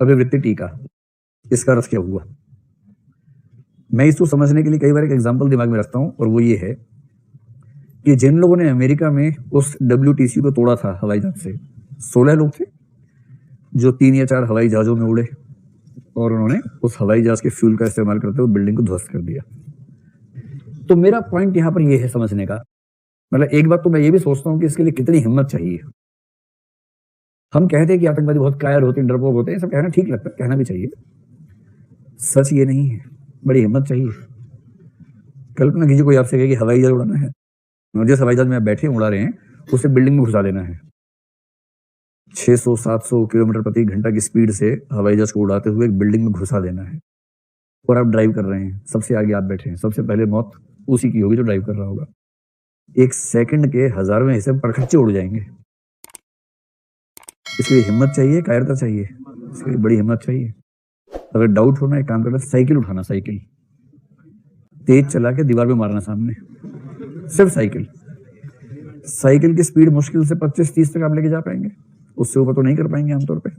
अभिवृत्ति टीका, इसका अर्थ क्या हुआ? मैं इसको समझने के लिए कई बार एक एग्जाम्पल दिमाग में रखता हूं, और वो ये है कि जिन लोगों ने अमेरिका में उस WTC को तोड़ा था हवाई जहाज से, 16 लोग थे जो 3 या 4 हवाई जहाजों में उड़े, और उन्होंने उस हवाई जहाज के फ्यूल का इस्तेमाल करते हुए बिल्डिंग को ध्वस्त कर दिया। तो मेरा पॉइंट यहां पर यह है समझने का, मतलब एक बात तो मैं ये भी सोचता हूं कि इसके लिए कितनी हिम्मत चाहिए। हम कहते हैं कि आतंकवादी बहुत कायर होते हैं, डरपोक होते हैं, सब कहना ठीक लगता है, कहना भी चाहिए। सच ये नहीं है, बड़ी हिम्मत चाहिए। कल्पना कीजिए कोई आपसे कहे कि हवाई जहाज उड़ाना है, जिस हवाई जहाज में आप बैठे उड़ा रहे हैं उसे बिल्डिंग में घुसा देना है। 600-700 किलोमीटर प्रति घंटा की स्पीड से हवाई जहाज को उड़ाते हुए एक बिल्डिंग में घुसा देना है, और आप ड्राइव कर रहे हैं, सबसे आगे आप बैठे हैं, सबसे पहले मौत उसी की होगी जो ड्राइव कर रहा होगा। एक सेकंड के 1000वें हिस्से में परखच्चे उड़ जाएंगे। इसके लिए हिम्मत चाहिए, कायरता चाहिए, इसके लिए बड़ी हिम्मत चाहिए। अगर डाउट होना, एक काम करना, साइकिल उठाना, साइकिल तेज चला के दीवार पे मारना सामने, सिर्फ साइकिल। साइकिल की स्पीड मुश्किल से 25-30 तक आप लेके जा पाएंगे, उससे ऊपर तो नहीं कर पाएंगे आमतौर पे।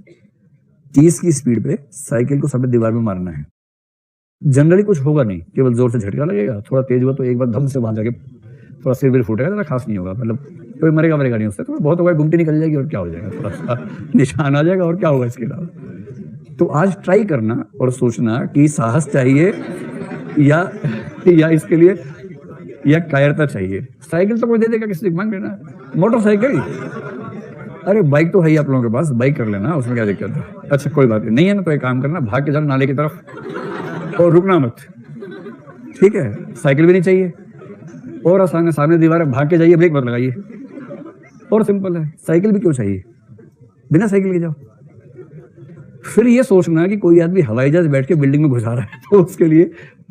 30 की स्पीड पे साइकिल को सामने दीवार में मारना है। जनरली कुछ होगा नहीं, केवल जोर से झटका लगेगा, थोड़ा तेज हुआ तो एक बार धम से वहां जाके थोड़ा सिर भी फूटेगा, ज़्यादा खास नहीं होगा, मतलब कोई मरेगा नहीं उससे, तो बहुत होगा, गुमटी निकल जाएगी और क्या हो जाएगा, थोड़ा सा निशान आ जाएगा और क्या होगा इसके अलावा। तो आज ट्राई करना और सोचना कि साहस चाहिए या इसके लिए या कायरता चाहिए। साइकिल तो कोई दे देगा, किसी से मांग लेना, मोटरसाइकिल, अरे बाइक तो है ही आप लोगों के पास, बाइक कर लेना, उसमें क्या दिक्कत है। अच्छा कोई बात नहीं है ना, तो एक काम करना, भाग के जाना नाले की तरफ और रुकना मत, ठीक है। साइकिल भी नहीं चाहिए, और आसान है, सामने दीवार है, भाग के जाइए, ब्रेक मत लगाइए, और सिंपल है। साइकिल भी क्यों चाहिए, बिना साइकिल के जाओ। फिर ये सोचना कि कोई आदमी हवाई जहाज बैठ के बिल्डिंग में घुसा रहा है, तो उसके लिए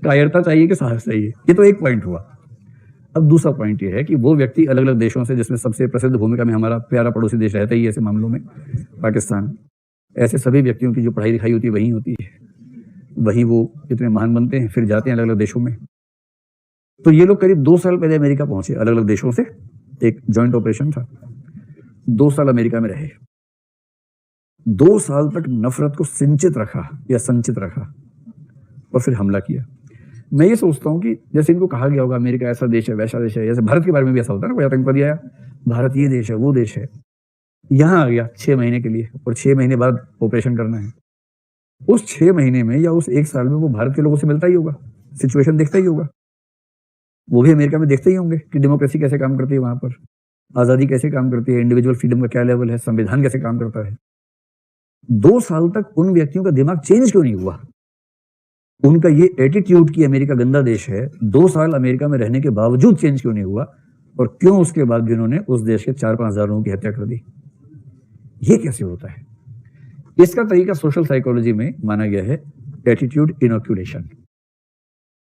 कायरता चाहिए कि साहस चाहिए। ये तो एक पॉइंट हुआ। अब दूसरा पॉइंट ये है कि वो व्यक्ति अलग अलग देशों से, जिसमें सबसे प्रसिद्ध भूमिका में हमारा प्यारा पड़ोसी देश रहता ही है ऐसे मामलों में, पाकिस्तान, ऐसे सभी व्यक्तियों की जो पढ़ाई लिखाई होती है वहीं होती है, वही वो इतने महान बनते हैं, फिर जाते हैं अलग अलग देशों में। तो ये लोग करीब 2 साल पहले अमेरिका पहुंचे, अलग अलग देशों से एक जॉइंट ऑपरेशन था। 2 साल अमेरिका में रहे, 2 साल तक नफरत को सिंचित रखा या संचित रखा, और फिर हमला किया। मैं ये सोचता हूं कि जैसे इनको कहा गया होगा अमेरिका ऐसा देश है, वैसा देश है, जैसे भारत के बारे में भी ऐसा होता है ना, कोई आतंकवादी आया, भारत ये देश है, वो देश है, यहां आ गया 6 महीने के लिए, और 6 महीने बाद ऑपरेशन करना है। उस 6 महीने में या उस 1 साल में वो भारत के लोगों से मिलता ही होगा, सिचुएशन देखता ही होगा, वो भी अमेरिका में देखते ही होंगे कि डेमोक्रेसी कैसे काम करती है, वहां पर आजादी कैसे काम करती है, इंडिविजुअल फ्रीडम का क्या लेवल है, संविधान कैसे काम करता है। 2 साल तक उन व्यक्तियों का दिमाग चेंज क्यों नहीं हुआ? उनका ये एटीट्यूड कि अमेरिका गंदा देश है, 2 साल अमेरिका में रहने के बावजूद चेंज क्यों नहीं हुआ? और क्यों उसके बाद भी उन्होंने उस देश के 4-5 हजार लोगों की हत्या कर दी? ये कैसे होता है? इसका तरीका सोशल साइकोलॉजी में माना गया है एटीट्यूड इनोक्यूलेशन।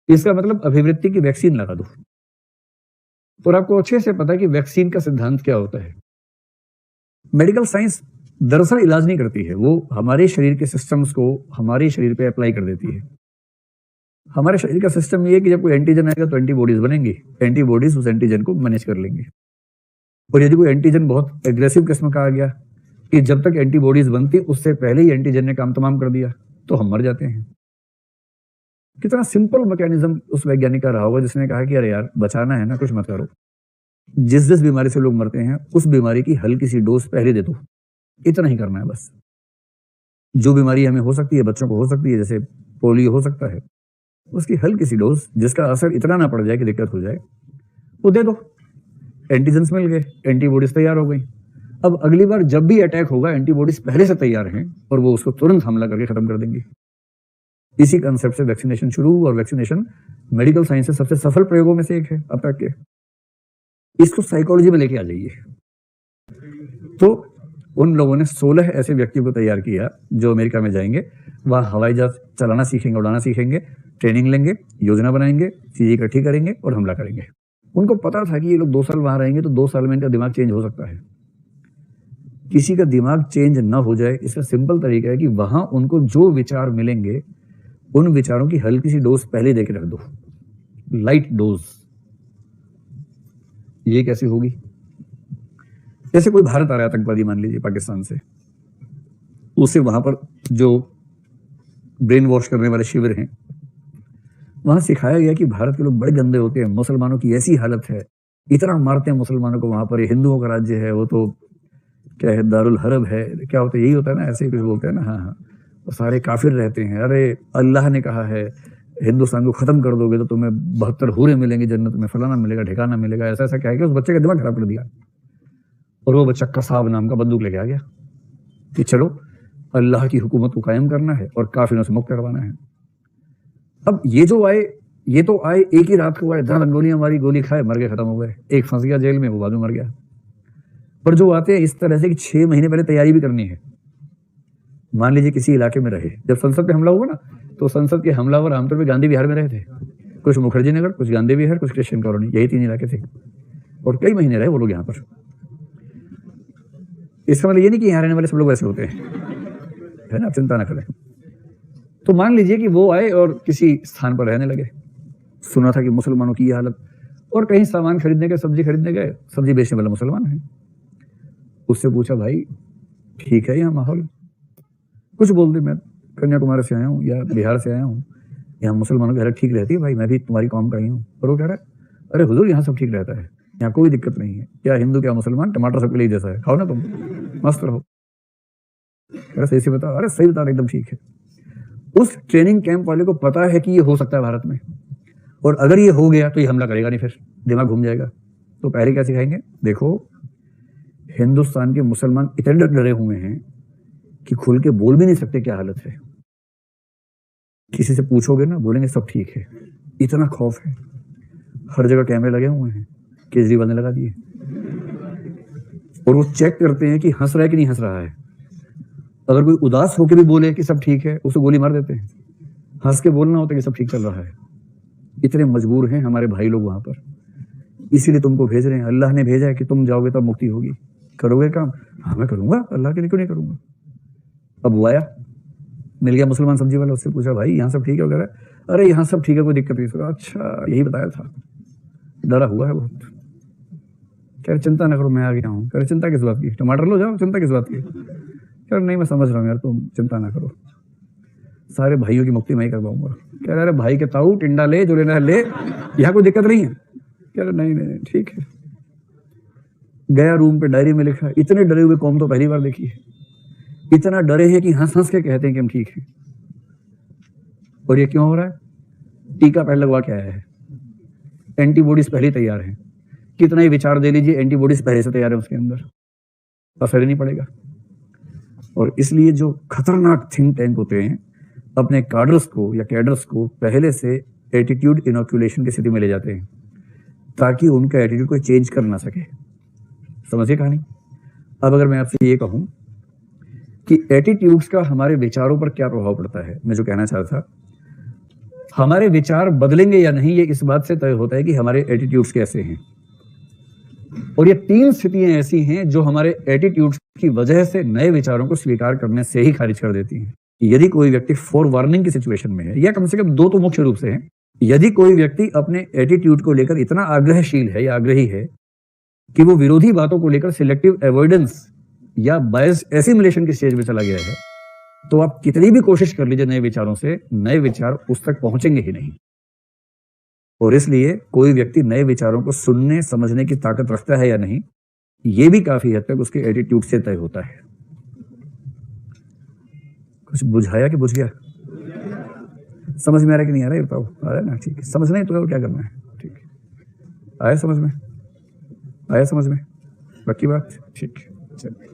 इसका मतलब अभिवृत्ति की वैक्सीन लगा दो। और आपको अच्छे से पता है कि वैक्सीन का सिद्धांत क्या होता है। मेडिकल साइंस दरअसल इलाज नहीं करती है, वो हमारे शरीर के सिस्टम्स को हमारे शरीर पे अप्लाई कर देती है। हमारे शरीर का सिस्टम ये है कि जब कोई एंटीजन आएगा तो एंटीबॉडीज बनेंगी, एंटीबॉडीज उस एंटीजन को मैनेज कर लेंगे। और यदि कोई एंटीजन बहुत एग्रेसिव किस्म का आ गया कि जब तक एंटीबॉडीज बनती उससे पहले ही एंटीजन ने काम तमाम कर दिया, तो हम मर जाते हैं। कितना सिंपल मैकेनिज्म उस वैज्ञानिक का रहा होगा जिसने कहा कि अरे यार बचाना है ना, कुछ मत करो। जिस बीमारी से लोग मरते हैं उस बीमारी की हल्की सी डोज पहले दे दो, इतना ही करना है बस। जो बीमारी हमें हो सकती है, बच्चों को हो सकती है, जैसे पोलियो हो सकता है, उसकी हल्की सी डोज जिसका असर इतना ना पड़ जाए कि दिक्कत हो जाए, वो दे दो। एंटीजेंस मिल गए, एंटीबॉडीज तैयार हो गई। अब अगली बार जब भी अटैक होगा एंटीबॉडीज पहले से तैयार हैं और वो उसको तुरंत हमला करके खत्म कर देंगे। इसी कंसेप्ट से वैक्सीनेशन शुरू हुआ, और वैक्सीनेशन मेडिकल साइंस से सबसे सफल प्रयोगों में से एक है अब तक के। इसको साइकोलॉजी में लेके आ जाइए। तो उन लोगों ने 16 ऐसे व्यक्तियों को तैयार किया जो अमेरिका में जाएंगे, वहां हवाई जहाज चलाना सीखेंगे, उड़ाना सीखेंगे, ट्रेनिंग लेंगे, योजना बनाएंगे, चीजें इकट्ठी करेंगे और हमला करेंगे। उनको पता था कि ये लोग 2 साल वहां रहेंगे तो 2 साल में इनका दिमाग चेंज हो सकता है। किसी का दिमाग चेंज ना हो जाए इसका सिंपल तरीका है कि वहां उनको जो विचार मिलेंगे उन विचारों की हल्की सी डोज पहले देके रख दो, लाइट डोज। ये कैसी होगी? जैसे कोई भारत आ रहा है आतंकवादी, मान लीजिए पाकिस्तान से, उसे वहां पर जो ब्रेन वॉश करने वाले शिविर हैं। वहां सिखाया गया कि भारत के लोग बड़े गंदे होते हैं, मुसलमानों की ऐसी हालत है, इतना मारते हैं मुसलमानों को वहां पर, ये हिंदुओं का राज्य है, वो तो क्या है, दारुल हरब है, क्या होता है, यही होता है ना, ऐसे ही कुछ बोलते हैं ना। हाँ हाँ, तो सारे काफिर रहते हैं। अरे अल्लाह ने कहा है हिंदुस्तान को खत्म कर दोगे तो तुम्हें 72 हूरें मिलेंगी जन्नत में, फलाना मिलेगा, ठिकाना मिलेगा, ऐसा ऐसा कह के उस बच्चे का दिमाग खराब कर दिया। और वो बच्चा कसाब नाम का बंदूक लेके आ गया कि चलो अल्लाह की हुकूमत को कायम करना है और काफिरों से मुक्त करवाना है। अब ये जो आए, ये तो आए एक ही रात को आए, धड़ गोलियां मारी, गोली खाए, मर गए, खत्म हो गए। एक फंस गया जेल में, वो बाद में मर गया। पर जो आते हैं इस तरह से कि 6 महीने पहले तैयारी भी करनी है। मान लीजिए किसी इलाके में रहे, जब संसद पे हमला हुआ ना, तो संसद के हमलावर आमतौर पर गांधी विहार में रहे थे, कुछ मुखर्जी नगर, कुछ गांधी विहार, कुछ क्रिश्चियन कॉलोनी, यही 3 इलाके थे। और कई महीने रहे वो लोग यहाँ पर। इसका मतलब ये नहीं कि यहाँ रहने वाले सब लोग वैसे होते हैं, है ना, आप चिंता ना करें। तो मान लीजिए कि वो आए और किसी स्थान पर रहने लगे, सुना था कि मुसलमानों की ये हालत, और कहीं सामान खरीदने गए, सब्जी खरीदने गए, सब्जी बेचने वाला मुसलमान है। उससे पूछा, भाई ठीक है यहाँ माहौल? कुछ बोल दे, मैं कन्याकुमारी से आया हूँ या बिहार से आया हूँ, यहाँ मुसलमानों की हालत ठीक रहती है भाई, मैं भी तुम्हारी कौम का ही हूँ। और वो कह रहा है, अरे हुजूर यहाँ सब ठीक रहता है, यहाँ कोई दिक्कत नहीं है, क्या हिंदू क्या मुसलमान, टमाटर सबके लिए जैसा है, खाओ ना तुम, मस्त रहो। अरे सही से बताओ, अरे सही बता रहे, एकदम ठीक है। उस ट्रेनिंग कैंप वाले को पता है कि ये हो सकता है भारत में, और अगर ये हो गया तो ये हमला करेगा नहीं, फिर दिमाग घूम जाएगा। तो पहले क्या सिखाएंगे, देखो हिंदुस्तान के मुसलमान इतने डरे हुए हैं कि खुल के बोल भी नहीं सकते क्या हालत है। किसी से पूछोगे ना, बोलेंगे सब ठीक है, इतना खौफ है। हर जगह कैमरे लगे हुए हैं, केजरीवाल ने लगा दिए, और वो चेक करते हैं कि हंस रहा है कि नहीं हंस रहा है। अगर कोई उदास होकर भी बोले कि सब ठीक है, उसे गोली मार देते हैं। हंस के बोलना होता है कि सब ठीक चल रहा है। इतने मजबूर हैं हमारे भाई लोग वहां पर, इसीलिए तुमको भेज रहे हैं। अल्लाह ने भेजा है कि तुम जाओगे तब मुक्ति होगी। करोगे काम? हाँ मैं करूंगा, अल्लाह के लिए क्यों नहीं करूंगा। अब वो आया, मिल गया मुसलमान सब्जी वाला, उससे पूछा, भाई यहाँ सब ठीक है वगैरह? अरे यहाँ सब ठीक है, कोई दिक्कत नहीं। अच्छा यही बताया था, डरा हुआ है बहुत। कह रहे चिंता ना करो, मैं आ गया हूँ। कह रहे चिंता किस बात की, टमाटर लो जाओ, चिंता किस बात की। कह रहे नहीं मैं समझ रहा हूँ यार, तुम चिंता ना करो, सारे भाइयों की मुक्ति मैं ही करवाऊंगा। कह रहे अरे भाई के ताऊ टिंडा ले, जो लेना है ले, यहाँ कोई दिक्कत नहीं है। कह रहे नहीं नहीं ठीक है। गया रूम पे, डायरी में लिखा, इतने डरे हुए कौम तो पहली बार देखी है। इतना डरे हैं कि हंस हंस के कहते हैं कि हम ठीक हैं। और ये क्यों हो रहा है? टीका पहले लगवा के आया है, एंटीबॉडीज पहले तैयार हैं। कितना ही विचार दे लीजिए, एंटीबॉडीज पहले से तैयार है उसके अंदर, असर नहीं पड़ेगा। और इसलिए जो खतरनाक थिंक टैंक होते हैं, अपने कार्डर्स को या कैडर्स को पहले से एटीट्यूड इनोक्यूलेशन की स्थिति में ले जाते हैं, ताकि उनका एटीट्यूड कोई चेंज कर ना सके। समझिए कहानी। अब अगर मैं आपसे ये कहूं कि एटीट्यूड्स का हमारे विचारों पर क्या प्रभाव पड़ता है, मैं जो कहना चाह रहा था, हमारे विचार बदलेंगे या नहीं, ये इस बात से तय होता है कि हमारे एटीट्यूड्स कैसे हैं। और ये 3 स्थितियां ऐसी हैं जो हमारे एटीट्यूड्स की वजह से नए विचारों को स्वीकार करने से ही खारिज कर देती हैं। यदि कोई व्यक्ति फॉर वार्निंग की सिचुएशन में है, या कम से कम 2 तो मुख्य रूप से हैं, यदि कोई व्यक्ति अपने एटीट्यूड को लेकर इतना आग्रहशील है या आग्रही है कि वो विरोधी बातों को लेकर सिलेक्टिव अवॉइडेंस या बायस एसिमिलेशन की स्टेज में चला गया है, तो आप कितनी भी कोशिश कर लीजिए नए विचारों से, नए विचार उस तक पहुंचेंगे ही नहीं। और इसलिए कोई व्यक्ति नए विचारों को सुनने समझने की ताकत रखता है या नहीं, यह भी काफी हद तक उसके एटीट्यूड से तय होता है। कुछ बुझाया कि बुझ गया? समझ में आ रहा है कि नहीं आ रहा है बताओ? आ रहा है ना? ठीक है। समझना ही तो है, क्या करना है। ठीक है, आया समझ में? आया समझ में? बाकी बात ठीक है, चलिए।